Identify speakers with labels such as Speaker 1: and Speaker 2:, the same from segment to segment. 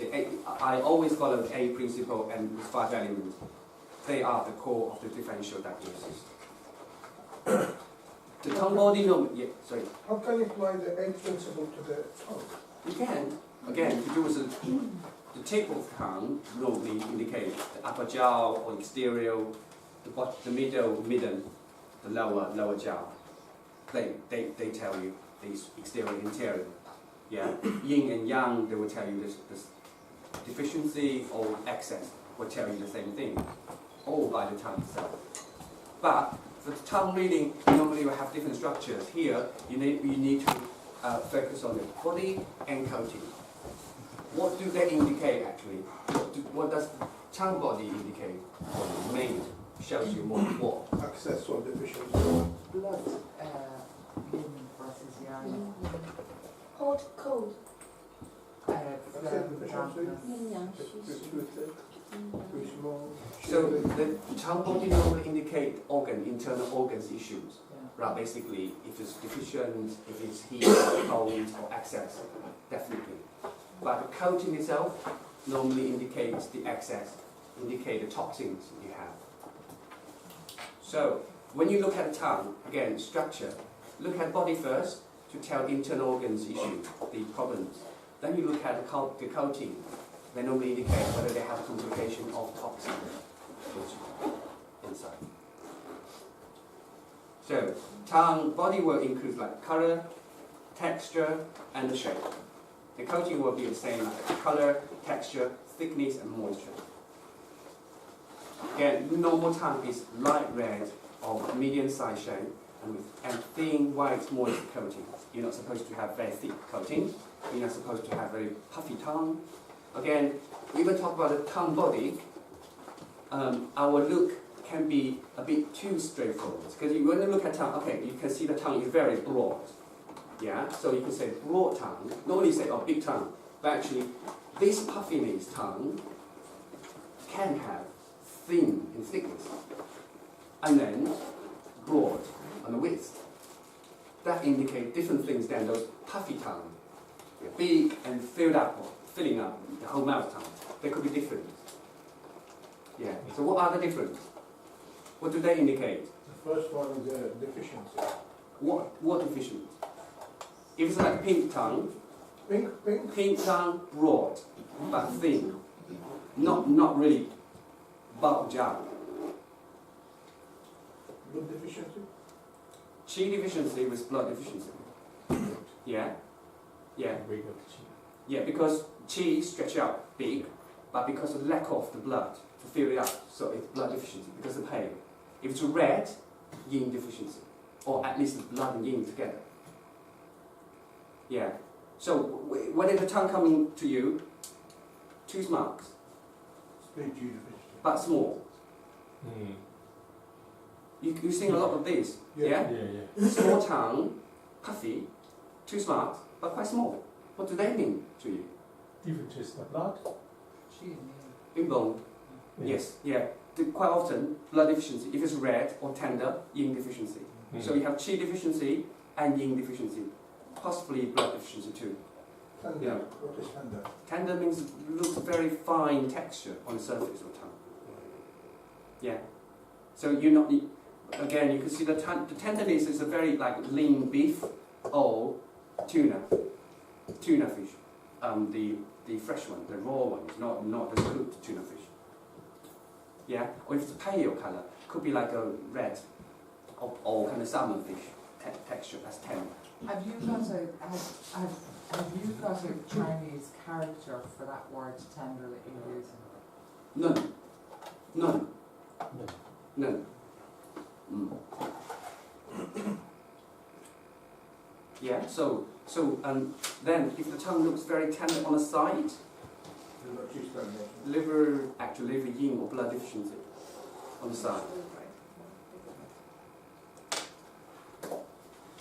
Speaker 1: I always follow the A principle and the 5 elements. They are the core of the differential diagnosis. The tongue body sorry.
Speaker 2: How can you apply the A principle to the tongue?
Speaker 1: You can. Again, to do with the tip of the tongue normally indicate the upper jaw or exterior, the middle, midden, the lower jaw. They tell you these exterior, interior. Yeah, yin and yang, they will tell you this deficiency or excess will tell you the same thing, all by the tongue itself. But for the tongue reading, normally will have different structures. Here, you need to focus on the body and coating. What do they indicate actually? What does tongue body indicate? Main shows you more.
Speaker 2: Access or deficiency.
Speaker 3: Blood, yin versus yang.
Speaker 4: Hot, cold.
Speaker 1: So the tongue body normally indicate internal organs issues. Right, basically, if it's deficient, if it's heat, cold, or excess, definitely. But the coating itself normally indicates the excess, indicate the toxins you have. So when you look at the tongue, again, structure, look at body first to tell the internal organs issue, the problems. Then you look at the coating. They normally indicate whether they have a complication of toxins inside. So tongue body will include like color, texture, and the shape. The coating will be the same like color, texture, thickness, and moisture. Again, normal tongue is light red or medium-sized shape and thin white moist coating. You're not supposed to have very thick coating. You're not supposed to have very puffy tongue. Again, we will talk about the tongue body. Our look can be a bit too straightforward because when you look at tongue, okay, you can see the tongue is very broad. Yeah, so you can say broad tongue. Normally you say big tongue, but actually this puffiness tongue can have thin in thickness, and then broad on the width. That indicates different things than those puffy tongue, big and filled up, or filling up the whole mouth tongue. They could be different. Yeah. So what are the difference? What do they indicate?
Speaker 2: The first one is the deficiency.
Speaker 1: What deficiency? If it's like pink tongue,
Speaker 2: Pink
Speaker 1: tongue, broad, but thin, not really bulge out.
Speaker 2: blood deficiency.
Speaker 1: Qi deficiency with blood deficiency. Yeah, yeah, yeah. Because qi stretch out big, but because of lack of the blood to fill it up, so it's blood deficiency because of pain. If it's red, yin deficiency, or at least blood and yin together. Yeah. So when is the tongue coming to you? 2 marks, but small. You sing a lot of these, yeah? Small tongue, puffy, 2 marks, but quite small. What do they mean to you?
Speaker 5: Different is the blood.
Speaker 1: Bing bong. Yes, yeah. Quite often, blood deficiency, if it's red or tender, yin deficiency. So you have qi deficiency and yin deficiency. Possibly blood deficiency too.
Speaker 2: Tender.
Speaker 1: Yeah.
Speaker 2: What is tender?
Speaker 1: Tender means looks very fine texture on the surface of the tongue. Yeah. So you not again you can see the tenderness is a very like lean beef or tuna fish. The fresh one, the raw one, not the cooked tuna fish. Yeah. Or if it's pale color, could be like a red or kind of salmon fish texture. That's tender.
Speaker 3: Have you got a Chinese character for that word tender that you're using?
Speaker 1: None. Yeah. So then if the tongue looks very tender on the side, liver yin or blood deficiency on the side.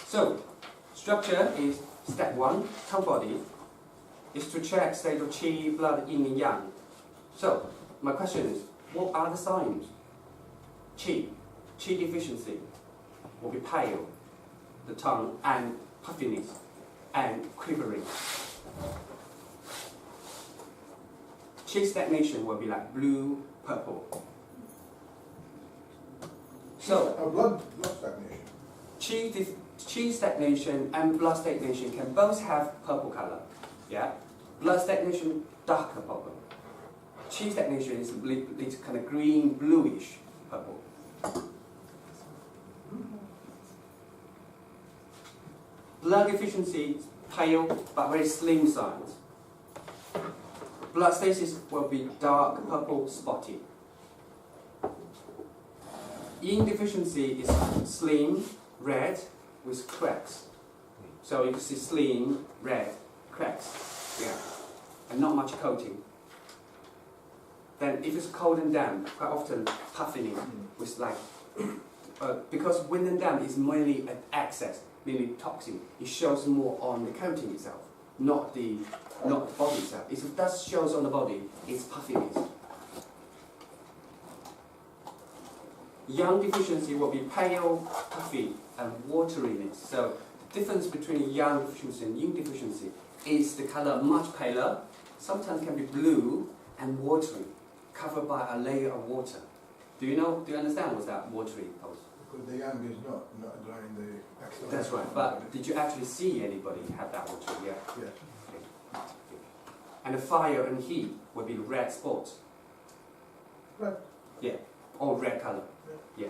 Speaker 1: So structure is step 1, tongue body, is to check state of qi, blood, yin and yang. So, my question is, what are the signs? Qi deficiency will be pale, the tongue, and puffiness, and quivering. Cheese stagnation will be like blue, purple. So
Speaker 2: blood stagnation.
Speaker 1: cheese stagnation and blood stagnation can both have purple color. Yeah, blood stagnation darker purple. Cheese stagnation is kind of green, bluish purple. Blood deficiency, pale but very slim size. Blood stasis will be dark purple spotty. Yin deficiency is slim, red with cracks. So you can see slim, red, cracks. Yeah, and not much coating. Then if it's cold and damp, quite often puffining with like, because wind and damp is mainly an excess, mainly toxin. It shows more on the coating itself, not the body itself. If it does shows on the body, it's puffiness. Yang deficiency will be pale, puffy, and wateriness. So the difference between yang deficiency and yin deficiency is the color much paler, sometimes can be blue and watery, covered by a layer of water. Do you understand what's that watery pose?
Speaker 2: Because the yang is not drying the external.
Speaker 1: That's right, but did you actually see anybody have that watery? Yeah.
Speaker 2: Yeah.
Speaker 1: Okay. And the fire and heat would be red spots.
Speaker 2: Right.
Speaker 1: Yeah, or red color. Yeah.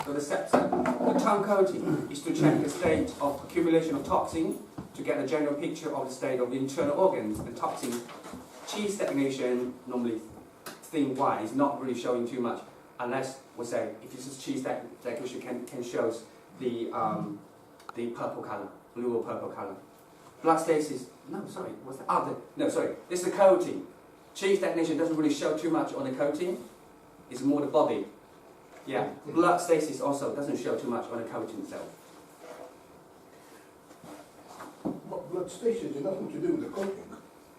Speaker 1: So the step 7, the tongue coating is to check the state of accumulation of toxin to get a general picture of the state of the internal organs and toxin. Cheese stagnation, normally thin white, is not really showing too much, unless we say if this is cheese stagnation can show the purple color, blue or purple color. Blood stasis, no, sorry, what's that? No, sorry, this is the coating. Cheese stagnation doesn't really show too much on the coating, it's more the body. Yeah, blood stasis also doesn't show too much on the coating itself.
Speaker 2: But blood stasis has nothing to do with the coating.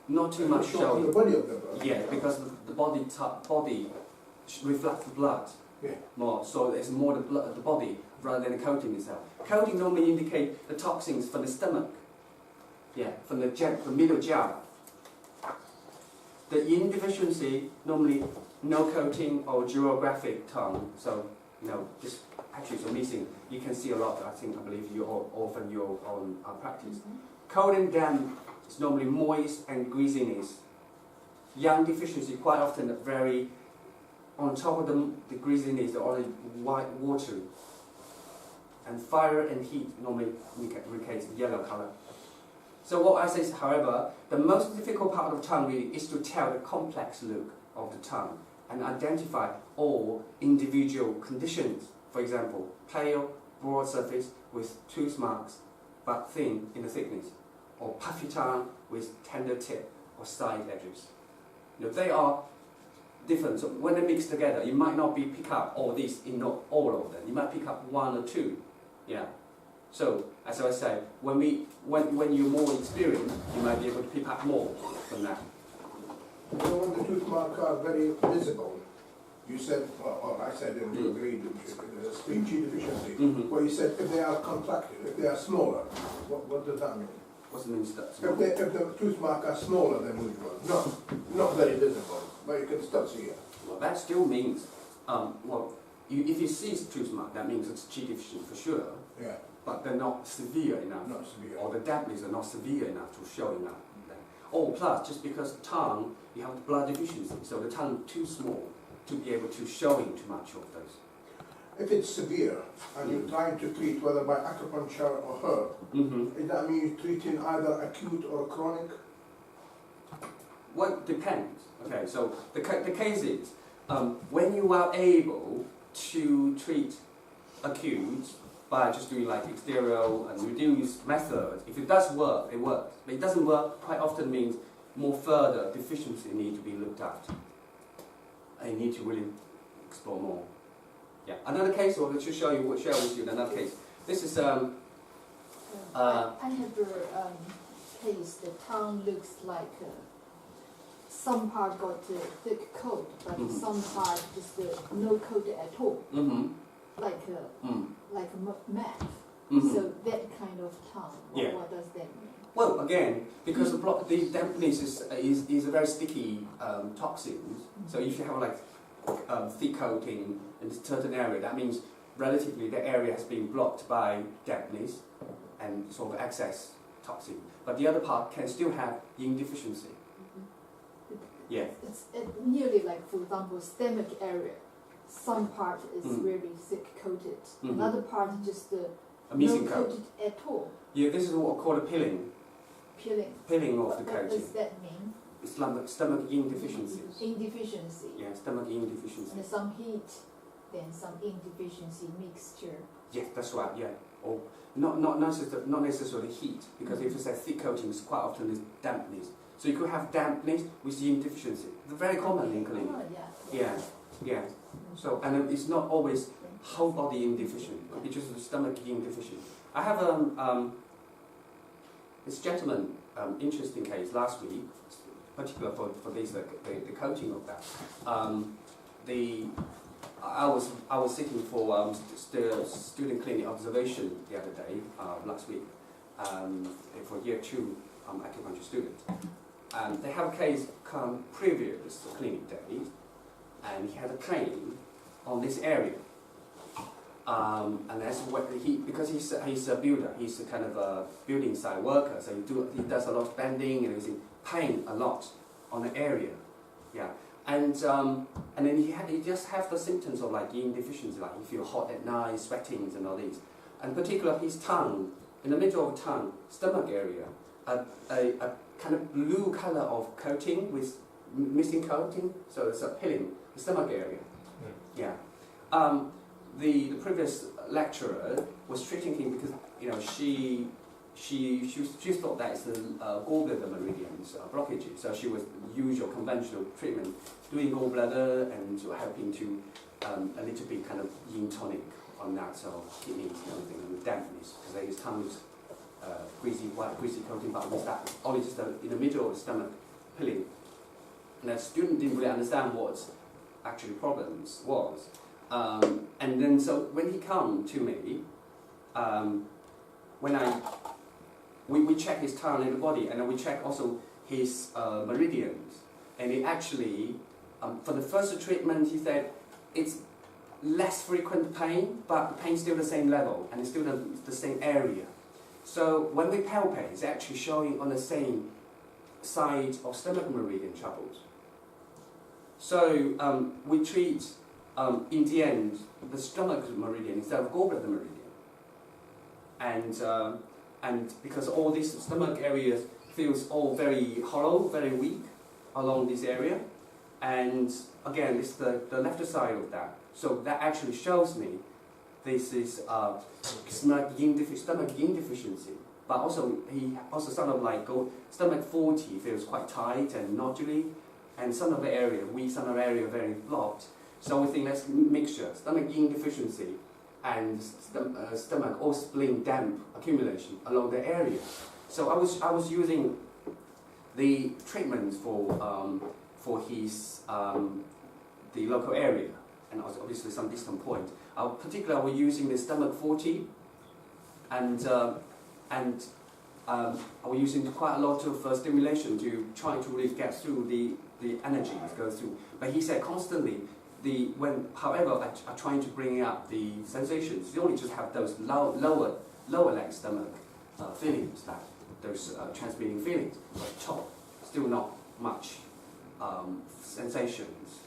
Speaker 1: Not too much
Speaker 2: Show
Speaker 1: showing.
Speaker 2: the body of the blood.
Speaker 1: Yeah, because the body reflects the blood more, so it's more the body rather than the coating itself. Coating normally indicate the toxins from the stomach. Yeah, from the middle jar. The yin deficiency normally no coating or geographic tongue, so just actually so missing. You can see a lot. I believe you often your own practice. Cold and damp is normally moist and greasiness. Yang deficiency quite often very on top of the greasiness, the only white watery. And fire and heat normally indicates yellow color. So what I say is, however, the most difficult part of tongue really is to tell the complex look of the tongue and identify all individual conditions. For example, pale, broad surface with tooth marks but thin in the thickness, or puffy tongue with tender tip or side edges. They are different. So when they mix together, you might not pick up all these in not all of them. You might pick up one or two. Yeah. So as I say, when you're more experienced, you might be able to pick up more from that.
Speaker 2: So when the tooth marks are very visible, you said, or I said, and you agreed, speech deficiency. Well, you said if they are contracted, if they are smaller, what does that mean?
Speaker 1: What means that?
Speaker 2: If the tooth marks are smaller than usual, not very visible, but you can still see it.
Speaker 1: Well, that still means, if you see tooth mark, that means it's G deficient for sure.
Speaker 2: Yeah.
Speaker 1: But they're not severe enough.
Speaker 2: Not severe.
Speaker 1: Or the dampness are not severe enough to show enough. Or plus, just because the tongue, you have the blood deficiency, so the tongue too small to be able to showing too much of those.
Speaker 2: If it's severe and you're trying to treat whether by acupuncture or herb, does that mean you're treating either acute or chronic?
Speaker 1: Well, it depends. Okay, so the case is, when you are able to treat acute by just doing like exterior and reduced methods, if it does work, it works. But it doesn't work, quite often means more further deficiency need to be looked at. And you need to really explore more. Yeah. Another case, or let's just share with you another case. This is
Speaker 4: I have a case. The tongue looks like some part got a thick coat, but some part just no coat at all, like a matte. So that kind of tongue. What does that mean?
Speaker 1: Well, again, because the dampness is a very sticky toxin. So if you have like thick coating in a certain area, that means relatively the area has been blocked by dampness and sort of excess toxin. But the other part can still have yin deficiency. Yeah.
Speaker 4: It's nearly like, for example, stomach area. Some part is really thick coated. Another part is just
Speaker 1: a missing
Speaker 4: no
Speaker 1: coat.
Speaker 4: coated at all.
Speaker 1: Yeah, this is what we call a pilling. Pilling of the
Speaker 4: What
Speaker 1: coating.
Speaker 4: does that mean?
Speaker 1: Stomach yin deficiency.
Speaker 4: Yin deficiency.
Speaker 1: Yeah, stomach yin deficiency.
Speaker 4: And some heat, then some yin deficiency mixture.
Speaker 1: Yes, that's right. Yeah, or not necessarily heat, because if it's a thick coating, it's quite often is dampness. So you could have dampness with yin deficiency. They're very common in clinic.
Speaker 4: Oh, yeah.
Speaker 1: Yeah. So and it's not always whole body yin deficient. It could be just the stomach yin deficient. I have this gentleman interesting case last week, particular for this the coating of that. I was sitting for student clinic observation the other day, last week, for year 2 acupuncture student. They have a case come previous clinic days, and he had a claim on this area. And that's what because he's a builder, he's a kind of a building site worker, so he does a lot of bending and everything, pain a lot on the area, yeah. And then he just have the symptoms of like yin deficiency, like he feel hot at night, sweatings and all these. And particularly his tongue, in the middle of the tongue, stomach area, a kind of blue color of coating with missing coating, so it's a pilling, the stomach area, yeah. The previous lecturer was treating him because she thought that it's the gallbladder meridians blockages. So she was usual conventional treatment, doing gallbladder and helping to a little bit kind of yin tonic on that, so kidneys and everything, and the dampness because his tongue was greasy, white greasy coating, but with that only just in the middle of the stomach pilling. And the student didn't really understand what actually problems was. And then so when he come to me, we check his tongue and the body, and then we check also his meridians, and he actually for the first treatment he said it's less frequent pain, but the pain's still the same level and it's still the same area. So when we palpate, it's actually showing on the same side of stomach meridian troubles. So we treat in the end the stomach meridian instead of gallbladder meridian, and because all these stomach areas feels all very hollow, very weak along this area, and again it's the left side of that. So that actually shows me this is stomach yin deficiency. But also he also sort of like stomach 40 feels quite tight and noduly, and some of the area weak, some of the area very blocked. So we think that's mixture, stomach yin deficiency and stomach or spleen damp accumulation along the area. So I was using the treatment for his the local area, and also obviously some distant point. Particularly, we're using the stomach 40, and we're using quite a lot of stimulation to try to really get through the energy that goes through. But he said constantly, however I trying to bring up the sensations, you only just have those lower leg stomach feelings, like those transmitting feelings, but top, still not much sensations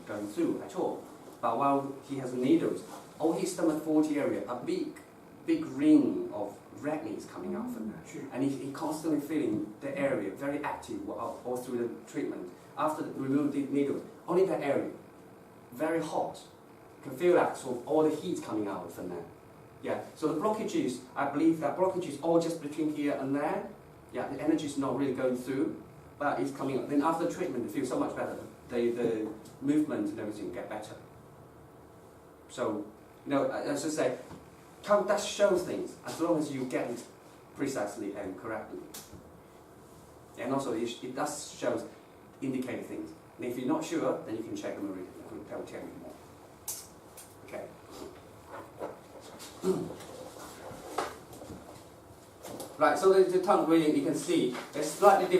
Speaker 1: going through at all. But while he has needles, all his stomach 40 area, a big ring of redness coming out from there, and he constantly feeling the area very active all through the treatment. After remove the needles, only that area very hot. You can feel that sort of all the heat coming out from there. Yeah. So the blockages, I believe that blockages all just between here and there. Yeah, the energy is not really going through, but it's coming up. Then after treatment, it feels so much better. The movement and everything get better. So, as I say, that shows things as long as you get it precisely and correctly. And also, it does indicate things. And if you're not sure, then you can check the meridian. That will tell you more. Okay. Right, so the tongue reading, you can see it's slightly different.